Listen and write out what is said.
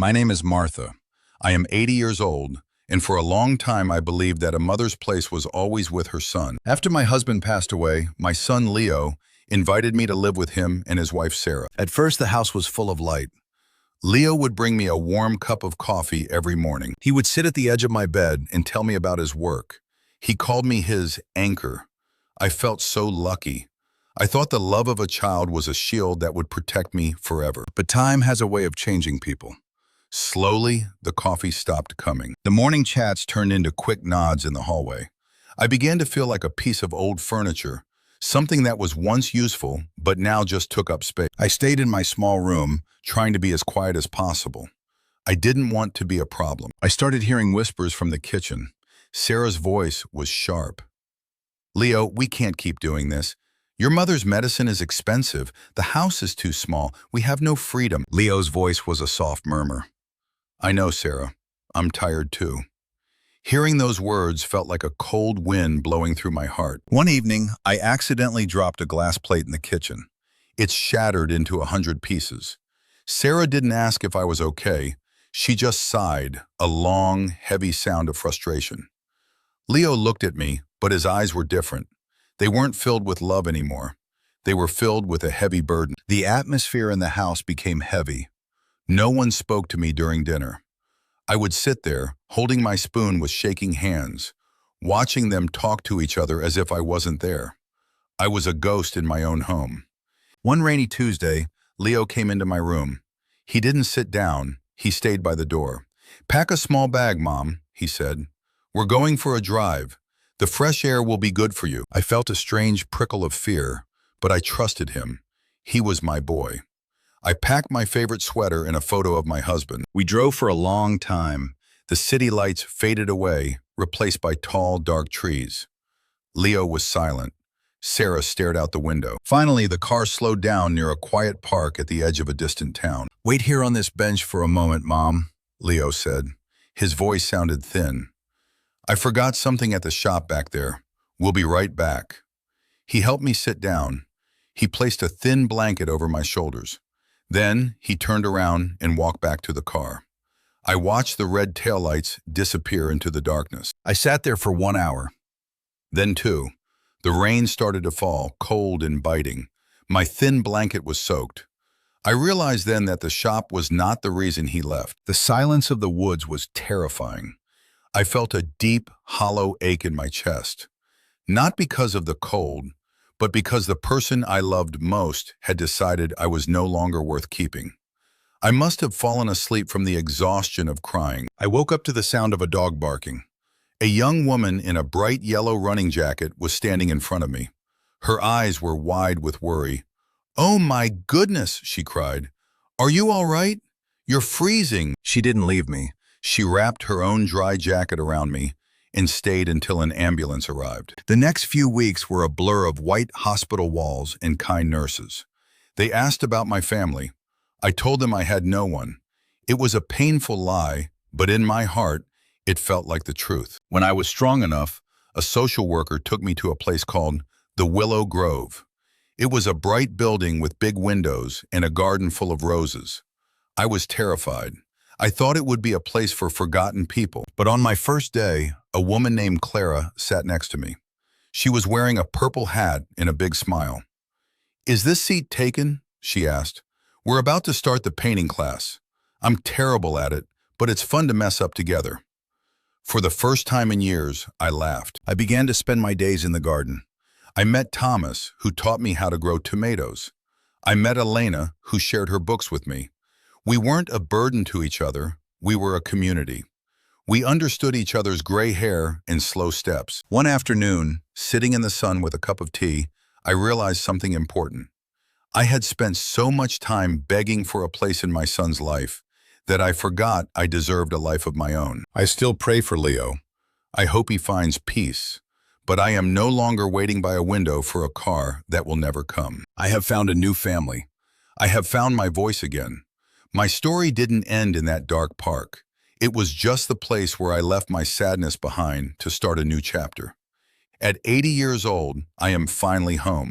My name is Martha. I am 80 years old, and for a long time I believed that a mother's place was always with her son. After my husband passed away, my son Leo invited me to live with him and his wife Sarah. At first, the house was full of light. Leo would bring me a warm cup of coffee every morning. He would sit at the edge of my bed and tell me about his work. He called me his anchor. I felt so lucky. I thought the love of a child was a shield that would protect me forever. But time has a way of changing people. Slowly, the coffee stopped coming. The morning chats turned into quick nods in the hallway. I began to feel like a piece of old furniture, something that was once useful, but now just took up space. I stayed in my small room, trying to be as quiet as possible. I didn't want to be a problem. I started hearing whispers from the kitchen. Sarah's voice was sharp. "Leo, we can't keep doing this. Your mother's medicine is expensive. The house is too small. We have no freedom." Leo's voice was a soft murmur. "I know, Sarah. I'm tired too." Hearing those words felt like a cold wind blowing through my heart. One evening, I accidentally dropped a glass plate in the kitchen. It shattered into 100 pieces. Sarah didn't ask if I was okay. She just sighed, a long, heavy sound of frustration. Leo looked at me, but his eyes were different. They weren't filled with love anymore. They were filled with a heavy burden. The atmosphere in the house became heavy. No one spoke to me during dinner. I would sit there, holding my spoon with shaking hands, watching them talk to each other as if I wasn't there. I was a ghost in my own home. One rainy Tuesday, Leo came into my room. He didn't sit down. He stayed by the door. "Pack a small bag, Mom," he said. "We're going for a drive. The fresh air will be good for you." I felt a strange prickle of fear, but I trusted him. He was my boy. I packed my favorite sweater and a photo of my husband. We drove for a long time. The city lights faded away, replaced by tall, dark trees. Leo was silent. Sarah stared out the window. Finally, the car slowed down near a quiet park at the edge of a distant town. "Wait here on this bench for a moment, Mom," Leo said. His voice sounded thin. "I forgot something at the shop back there. We'll be right back." He helped me sit down. He placed a thin blanket over my shoulders. Then he turned around and walked back to the car. I watched the red taillights disappear into the darkness. I sat there for 1 hour. Then 2. The rain started to fall, cold and biting. My thin blanket was soaked. I realized then that the shop was not the reason he left. The silence of the woods was terrifying. I felt a deep, hollow ache in my chest. Not because of the cold, but because the person I loved most had decided I was no longer worth keeping. I must have fallen asleep from the exhaustion of crying. I woke up to the sound of a dog barking. A young woman in a bright yellow running jacket was standing in front of me. Her eyes were wide with worry. "Oh my goodness," she cried. "Are you all right? You're freezing." She didn't leave me. She wrapped her own dry jacket around me and stayed until an ambulance arrived. The next few weeks were a blur of white hospital walls and kind nurses. They asked about my family. I told them I had no one. It was a painful lie, but in my heart, it felt like the truth. When I was strong enough, a social worker took me to a place called the Willow Grove. It was a bright building with big windows and a garden full of roses. I was terrified. I thought it would be a place for forgotten people. But on my first day, a woman named Clara sat next to me. She was wearing a purple hat and a big smile. "Is this seat taken?" she asked. "We're about to start the painting class. I'm terrible at it, but it's fun to mess up together." For the first time in years, I laughed. I began to spend my days in the garden. I met Thomas, who taught me how to grow tomatoes. I met Elena, who shared her books with me. We weren't a burden to each other. We were a community. We understood each other's gray hair and slow steps. One afternoon, sitting in the sun with a cup of tea, I realized something important. I had spent so much time begging for a place in my son's life that I forgot I deserved a life of my own. I still pray for Leo. I hope he finds peace. But I am no longer waiting by a window for a car that will never come. I have found a new family. I have found my voice again. My story didn't end in that dark park. It was just the place where I left my sadness behind to start a new chapter. At 80 years old, I am finally home.